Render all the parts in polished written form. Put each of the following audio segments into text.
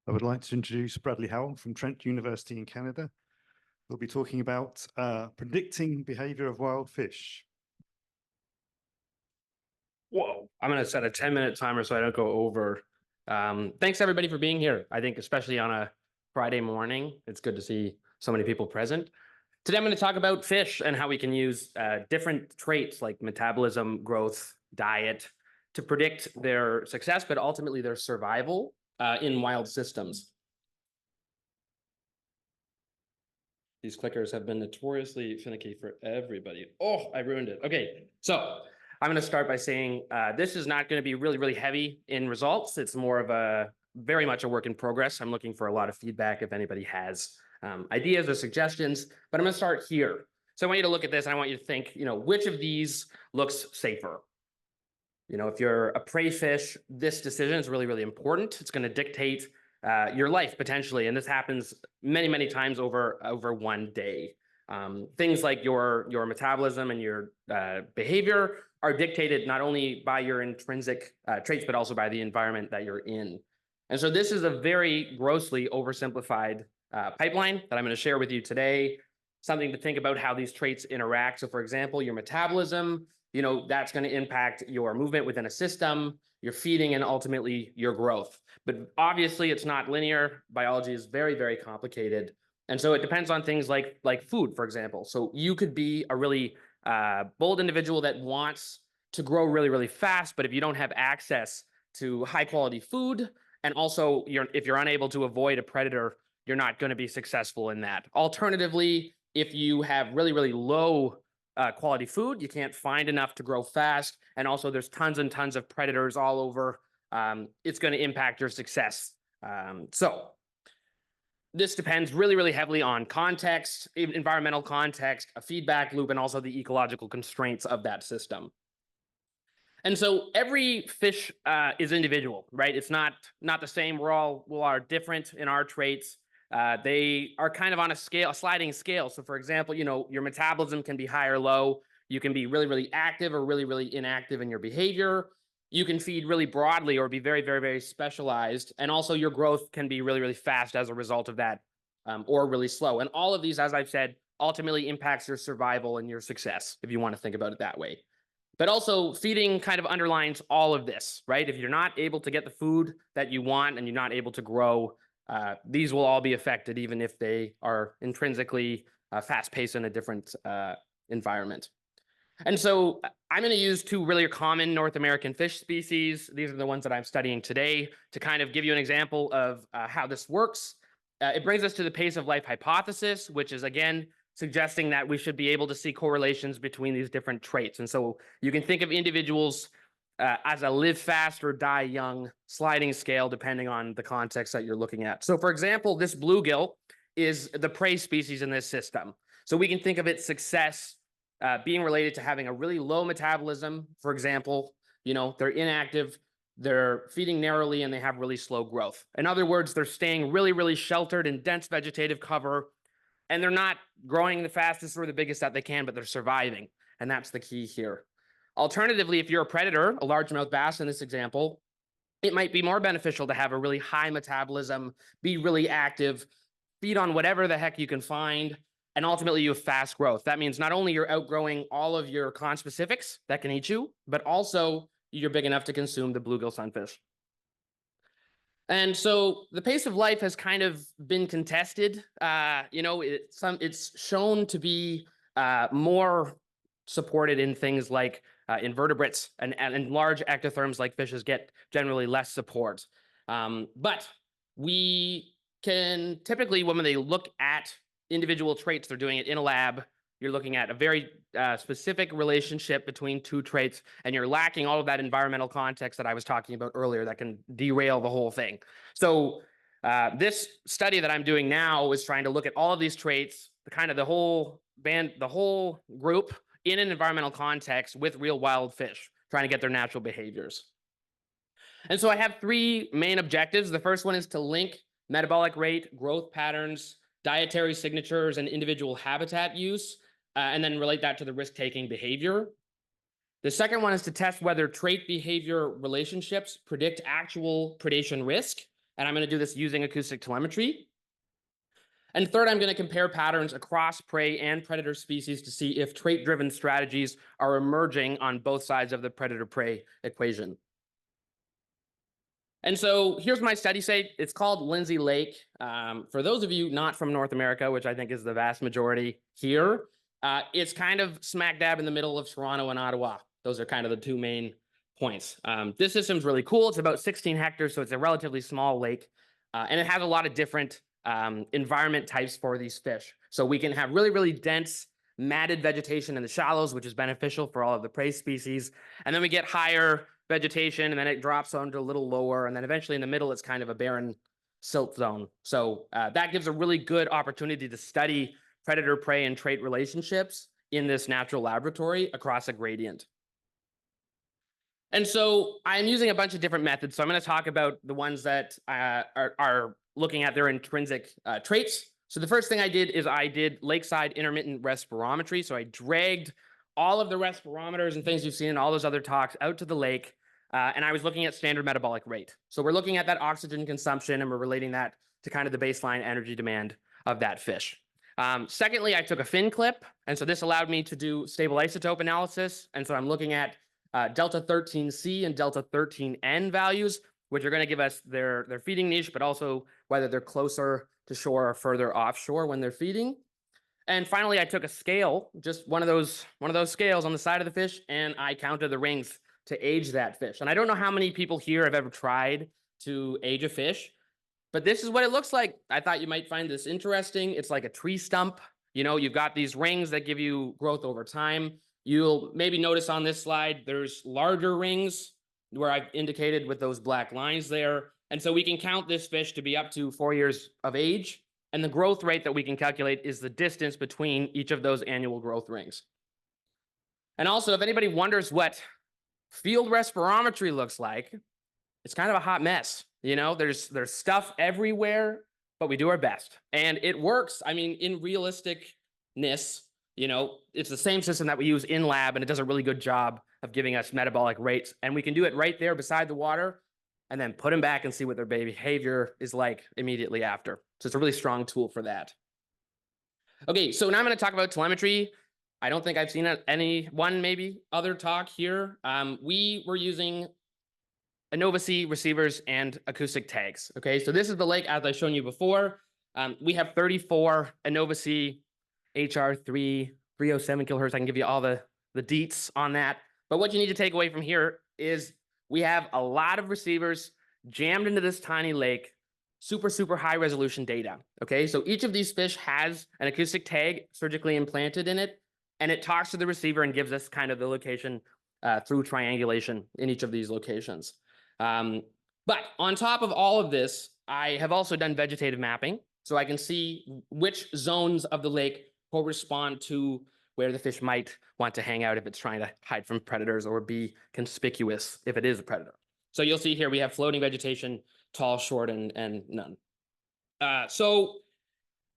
I would like to introduce Bradley Howell from Trent University in Canada. We'll be talking about predicting behavior of wild fish. Whoa, I'm going to set a 10-minute timer so I don't go over. Thanks everybody for being here. I think especially on a Friday morning, it's good to see so many people present. Today, I'm going to talk about fish and how we can use different traits like metabolism, growth, diet to predict their success, but ultimately their survival in wild systems. These clickers have been notoriously finicky for everybody. Oh, I ruined it. Okay, so I'm going to start by saying this is not going to be really heavy in results. It's more of a very much a work in progress. I'm looking for a lot of feedback if anybody has ideas or suggestions, but I'm going to start here. So I want you to look at this and I want you to think, which of these looks safer? If you're a prey fish, this decision is really important. It's going to dictate your life potentially, and this happens many times over one day. Things like your metabolism and your behavior are dictated not only by your intrinsic traits, but also by the environment that you're in. And so this is a very grossly oversimplified pipeline that I'm going to share with you today. Something to think about how these traits interact. So for example, your metabolism, that's going to impact your movement within a system, your feeding, and ultimately your growth. But obviously it's not linear. Biology is very complicated. And so it depends on things like food, for example. So you could be a really bold individual that wants to grow really fast, but if you don't have access to high quality food, and also if you're unable to avoid a predator, you're not going to be successful in that. Alternatively, if you have really low quality food, you can't find enough to grow fast, and also there's tons and tons of predators all over, it's going to impact your success. So this depends really heavily on context, environmental context, a feedback loop, and also the ecological constraints of that system. And so every fish is individual, right? It's not the same. We are different in our traits. They are kind of on a sliding scale. So for example, your metabolism can be high or low. You can be really active or really inactive in your behavior. You can feed really broadly or be very specialized. And also your growth can be really fast as a result of that, or really slow. And all of these, as I've said, ultimately impacts your survival and your success, if you want to think about it that way. But also feeding kind of underlines all of this, right? If you're not able to get the food that you want and you're not able to grow, these will all be affected, even if they are intrinsically fast-paced in a different environment. And so I'm going to use two really common North American fish species. These are the ones that I'm studying today to kind of give you an example of how this works. It brings us to the pace of life hypothesis, which is, again, suggesting that we should be able to see correlations between these different traits. And so you can think of individuals as a live fast or die young sliding scale, depending on the context that you're looking at. So for example, this bluegill is the prey species in this system. So we can think of its success being related to having a really low metabolism. For example, they're inactive, they're feeding narrowly, and they have really slow growth. In other words, they're staying really sheltered in dense vegetative cover, and they're not growing the fastest or the biggest that they can, but they're surviving. And that's the key here. Alternatively, if you're a predator, a largemouth bass in this example, it might be more beneficial to have a really high metabolism, be really active, feed on whatever the heck you can find, and ultimately you have fast growth. That means not only you're outgrowing all of your conspecifics that can eat you, but also you're big enough to consume the bluegill sunfish. And so the pace of life has kind of been contested. It's shown to be more supported in things like invertebrates, and large ectotherms like fishes get generally less support. But we can typically, when they look at individual traits, they're doing it in a lab. You're looking at a very specific relationship between two traits, and you're lacking all of that environmental context that I was talking about earlier that can derail the whole thing. So this study that I'm doing now is trying to look at all of these traits, the whole group in an environmental context with real wild fish, trying to get their natural behaviors. And so I have three main objectives. The first one is to link metabolic rate, growth patterns, dietary signatures, and individual habitat use, and then relate that to the risk-taking behavior. The second one is to test whether trait behavior relationships predict actual predation risk, And I'm going to do this using acoustic telemetry. And third, I'm going to compare patterns across prey and predator species to see if trait-driven strategies are emerging on both sides of the predator-prey equation. And so here's my study site. It's called Lindsay Lake. For those of you not from North America, which I think is the vast majority here, it's kind of smack dab in the middle of Toronto and Ottawa. Those are kind of the two main points. This system's really cool. It's about 16 hectares, so it's a relatively small lake. And it has a lot of different environment types for these fish. So we can have really, really dense matted vegetation in the shallows, which is beneficial for all of the prey species. And then we get higher vegetation, and then it drops onto a little lower. And then eventually in the middle, it's kind of a barren silt zone. So that gives a really good opportunity to study predator, prey, and trait relationships in this natural laboratory across a gradient. And so I'm using a bunch of different methods. So I'm going to talk about the ones that are looking at their intrinsic traits. So the first thing I did is I did lakeside intermittent respirometry. So I dragged all of the respirometers and things you've seen in all those other talks out to the lake. And I was looking at standard metabolic rate. So we're looking at that oxygen consumption, and we're relating that to kind of the baseline energy demand of that fish. Secondly, I took a fin clip. And so this allowed me to do stable isotope analysis. And so I'm looking at delta 13C and delta 13N values, which are going to give us their feeding niche, but also whether they're closer to shore or further offshore when they're feeding. And finally, I took a scale, just one of those scales on the side of the fish, and I counted the rings to age that fish. And I don't know how many people here have ever tried to age a fish, but this is what it looks like. I thought you might find this interesting. It's like a tree stump. You know, you've got these rings that give you growth over time. You'll maybe notice on this slide, there's larger rings where I've indicated with those black lines there. And so we can count this fish to be up to 4 years of age. And the growth rate that we can calculate is the distance between each of those annual growth rings. And also, if anybody wonders what field respirometry looks like, it's kind of a hot mess. You know, there's stuff everywhere, but we do our best. And it works. I mean, in realisticness, you know, it's the same system that we use in lab, and it does a really good job of giving us metabolic rates. And we can do it right there beside the water and then put them back and see what their behavior is like immediately after. So it's a really strong tool for that. Okay, so now I'm going to talk about telemetry. I don't think I've seen any one maybe other talk here. We were using Innovacy receivers and acoustic tags. Okay, so this is the lake as I've shown you before. We have 34 Innovacy HR3 307 kilohertz. I can give you all the deets on that. But what you need to take away from here is we have a lot of receivers jammed into this tiny lake, super, super high resolution data. Okay, so each of these fish has an acoustic tag surgically implanted in it, and it talks to the receiver and gives us kind of the location through triangulation in each of these locations. But on top of all of this, I have also done vegetative mapping, so I can see which zones of the lake correspond to where the fish might want to hang out if it's trying to hide from predators or be conspicuous if it is a predator. So you'll see here we have floating vegetation, tall, short, and none. So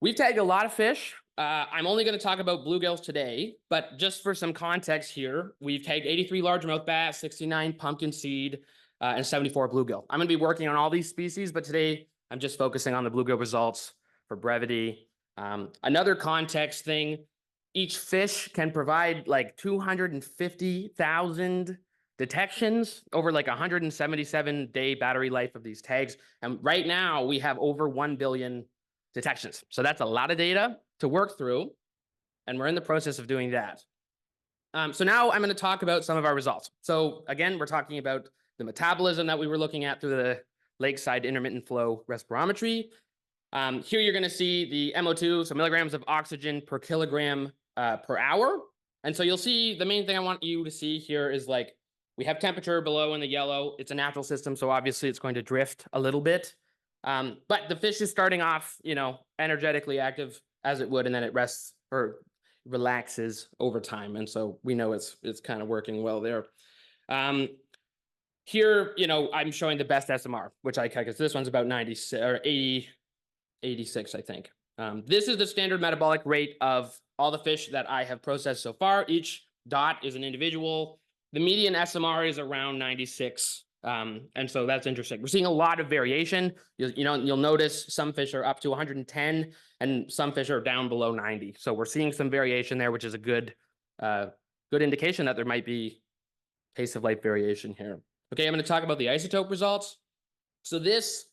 we've tagged a lot of fish. I'm only going to talk about bluegills today, but just for some context here, we've tagged 83 largemouth bass, 69 pumpkin seed, and 74 bluegill. I'm going to be working on all these species, but today I'm just focusing on the bluegill results for brevity. Another context thing, each fish can provide like 250,000 detections over like 177-day battery life of these tags. And right now we have over 1 billion detections. So that's a lot of data to work through. And we're in the process of doing that. So now I'm going to talk about some of our results. So again, we're talking about the metabolism that we were looking at through the lakeside intermittent flow respirometry. Here you're going to see the MO2, so milligrams of oxygen per kilogram per hour. And so you'll see the main thing I want you to see here is like we have temperature below in the yellow. It's a natural system, so obviously it's going to drift a little bit. But the fish is starting off, you know, energetically active as it would, and then it rests or relaxes over time. And so we know it's kind of working well there. Here, you know, I'm showing the best SMR, which I calculate. This one's about 96 or 80. 86, I think. This is the standard metabolic rate of all the fish that I have processed so far. Each dot is an individual. The median SMR is around 96 And so that's interesting. We're seeing a lot of variation. You'll notice some fish are up to 110 and some fish are down below 90. So we're seeing some variation there, which is a good indication that there might be pace of life variation here. Okay, I'm going to talk about the isotope results. So this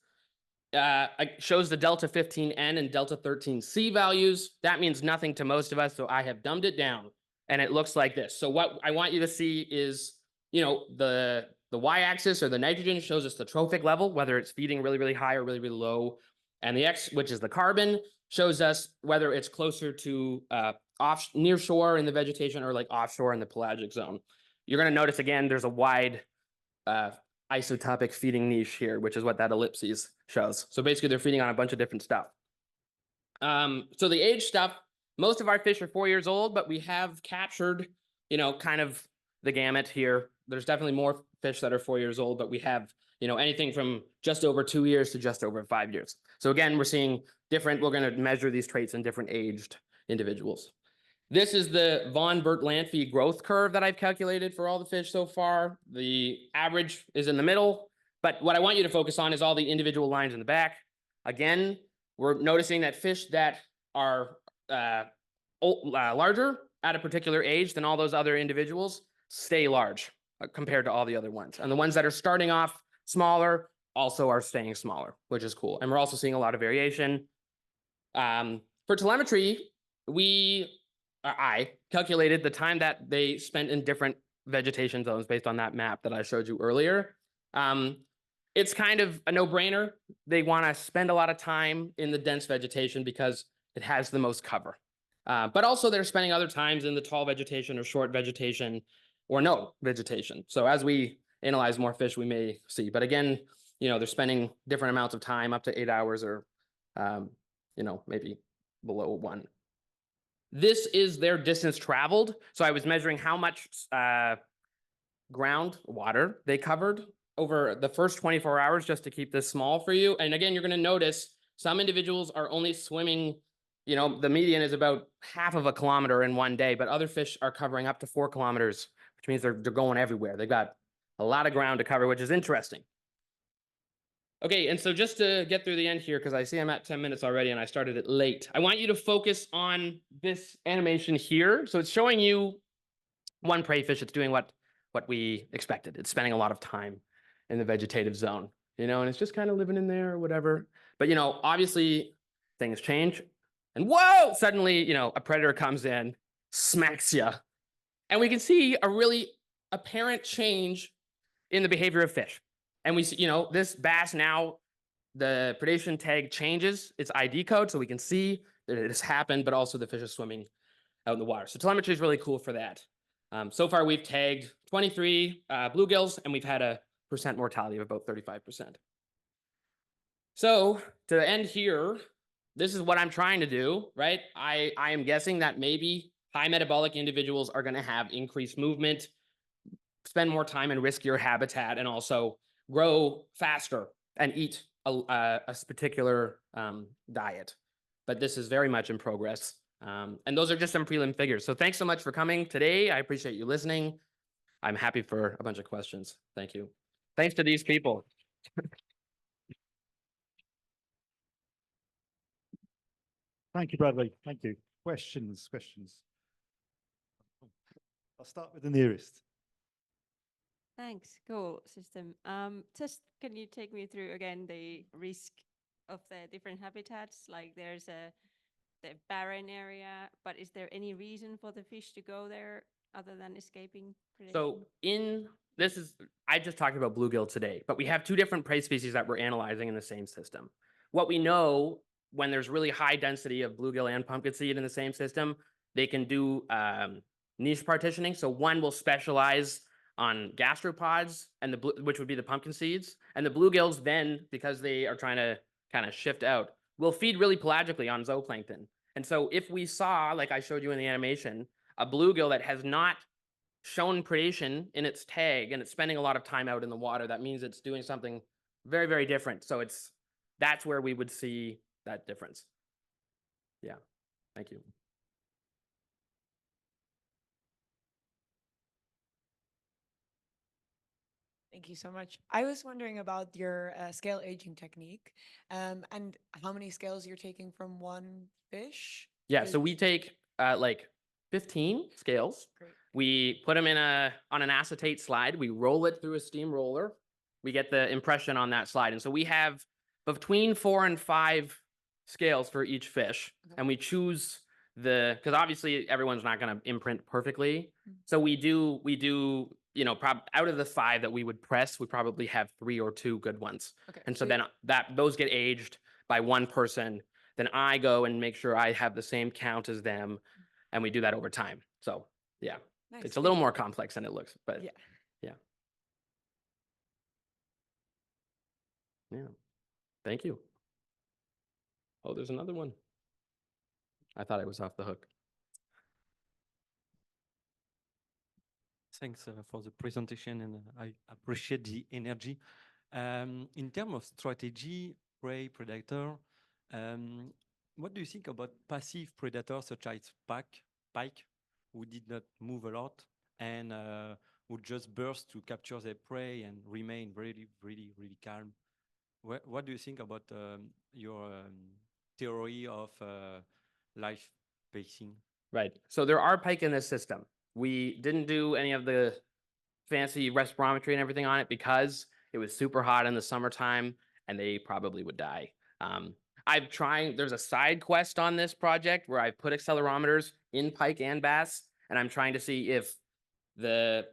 shows the delta 15N and delta 13C values. That means nothing to most of us, so I have dumbed it down, and it looks like this. So what I want you to see is, the y-axis or the nitrogen shows us the trophic level, whether it's feeding really, really high or really, really low. And the x, which is the carbon, shows us whether it's closer to near shore in the vegetation or like offshore in the pelagic zone. You're going to notice, again, there's a wide isotopic feeding niche here, which is what that ellipses shows. So basically, they're feeding on a bunch of different stuff. So the age stuff, most of our fish are 4 years old, but we have captured, kind of the gamut here. There's definitely more fish that are 4 years old, but we have, anything from just over 2 years to just over 5 years. So again, we're seeing different, we're going to measure these traits in different aged individuals. This is the von Bertalanffy growth curve that I've calculated for all the fish so far. The average is in the middle, but what I want you to focus on is all the individual lines in the back. Again, we're noticing that fish that are larger at a particular age than all those other individuals stay large compared to all the other ones. And the ones that are starting off smaller also are staying smaller, which is cool. And we're also seeing a lot of variation. For telemetry, I calculated the time that they spent in different vegetation zones based on that map that I showed you earlier. It's kind of a no-brainer. They want to spend a lot of time in the dense vegetation because it has the most cover. But also they're spending other times in the tall vegetation or short vegetation or no vegetation. So as we analyze more fish, we may see. But again, they're spending different amounts of time, up to 8 hours or, maybe below 1. This is their distance traveled. So I was measuring how much groundwater they covered over the first 24 hours just to keep this small for you. And again, you're going to notice some individuals are only swimming, the median is about half of a kilometer in one day, but other fish are covering up to 4 kilometers, which means they're going everywhere. They've got a lot of ground to cover, which is interesting. Okay, and so just to get through the end here, because I see I'm at 10 minutes already and I started it late, I want you to focus on this animation here. So it's showing you one prey fish that's doing what we expected. It's spending a lot of time in the vegetative zone, and it's just kind of living in there or whatever. But, obviously things change. And whoa, suddenly, a predator comes in, smacks you. And we can see a really apparent change in the behavior of fish. And we see, this bass now, the predation tag changes its ID code, so we can see that it has happened, but also the fish is swimming out in the water. So telemetry is really cool for that. So far, we've tagged 23 bluegills, and we've had a percent mortality of about 35%. So to end here, this is what I'm trying to do, right? I am guessing that maybe high metabolic individuals are going to have increased movement, spend more time in riskier habitat, and also grow faster and eat a particular diet. But this is very much in progress. And those are just some prelim figures. So thanks so much for coming today. I appreciate you listening. I'm happy for a bunch of questions. Thank you. Thanks to these people. Thank you, Bradley. Thank you. Questions. I'll start with the nearest. Thanks. Cool system. Just can you take me through again the risk of the different habitats? Like there's the barren area, but is there any reason for the fish to go there other than escaping predation? So I just talked about bluegill today, but we have 2 different prey species that we're analyzing in the same system. What we know, when there's really high density of bluegill and pumpkin seed in the same system, they can do niche partitioning. So one will specialize on gastropods, and which would be the pumpkin seeds. And the bluegills then, because they are trying to kind of shift out, will feed really pelagically on zooplankton. And so if we saw, like I showed you in the animation, a bluegill that has not shown predation in its tag and it's spending a lot of time out in the water, that means it's doing something very, very different. So that's where we would see that difference. Yeah, thank you. Thank you so much. I was wondering about your scale aging technique, and how many scales you're taking from one fish? Yeah, so Is- we take like 15 scales. Great. We put them on an acetate slide. We roll it through a steam roller. We get the impression on that slide. And so we have between 4 and 5 scales for each fish. Okay. And we choose because obviously everyone's not going to imprint perfectly. Mhm. So we do, you know, out of the 5 that we would press, we probably have 3 or 2 good ones. Okay. And so then those get aged by one person. Then I go and make sure I have the same count as them. And we do that over time. So yeah, Nice, it's a thank little you. more complex than it looks, but Yeah. yeah. Thank you. Oh, there's another one. I thought I was off the hook. Thanks for the presentation, and I appreciate the energy. In terms of strategy, prey, predator, what do you think about passive predators such as pike, who did not move a lot and would just burst to capture their prey and remain really, really, really calm? What do you think about your theory of life pacing? Right. So there are pike in this system. We didn't do any of the fancy respirometry and everything on it because it was super hot in the summertime and they probably would die. There's a side quest on this project where I put accelerometers in pike and bass, and I'm trying to see if the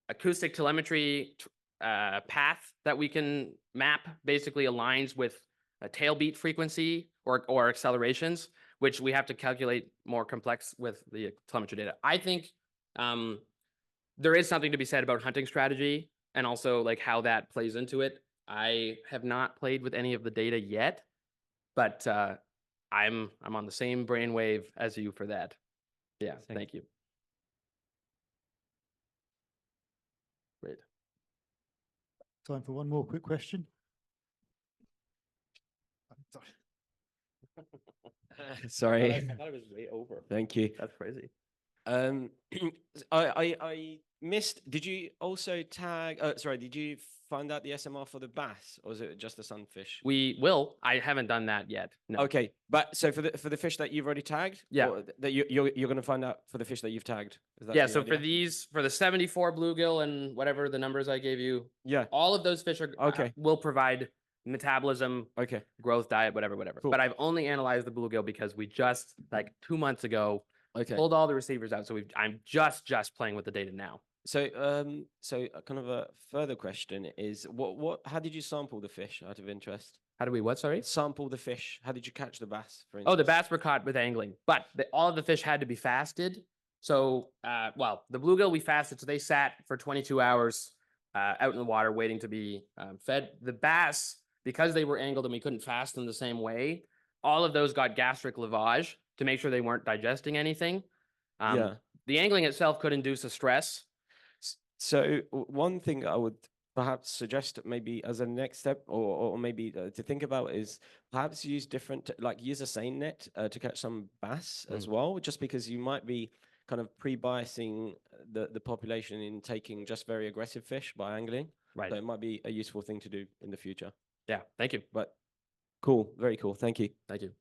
acoustic telemetry path that we can map basically aligns with a tail beat frequency or accelerations, which we have to calculate more complex with the telemetry data. I think there is something to be said about hunting strategy and also like how that plays into it. I have not played with any of the data yet, but I'm on the same brainwave as you for that. Yeah, thank you. Great. Time for one more quick question. Sorry. I thought it was way over. Thank you. That's crazy. I missed. Did you also tag? Sorry. Did you find out the SMR for the bass, or is it just the sunfish? We will. I haven't done that yet. No. Okay, but so for the fish that you've already tagged, Yeah. or that you're going to find out for the fish that you've tagged. Is that Yeah. the So for idea? for the 74 bluegill and whatever the numbers I gave you, Yeah. all of those fish are Okay. will provide metabolism, Okay. growth, diet, whatever. Cool. But I've only analyzed the bluegill because we just like 2 months ago Okay. pulled all the receivers out. So I'm just playing with the data now. So kind of a further question is how did you sample the fish out of interest? How do we what? Sorry. Sample the fish. How did you catch the bass, for Oh, the instance? bass were caught with angling, but all of the fish had to be fasted. So, the bluegill we fasted, so they sat for 22 hours out in the water waiting to be fed. The bass, because they were angled and we couldn't fast them the same way, all of those got gastric lavage to make sure they weren't digesting anything. Yeah. The angling itself could induce a stress. So one thing I would perhaps suggest maybe as a next step, or maybe to think about is perhaps use use a seine net to catch some bass as well, just because you might be kind of pre-biasing the population in taking just very aggressive fish by angling. Right. So it might be a useful thing to do in the future. Yeah. Thank you. But cool, very cool. Thank you. Thank you.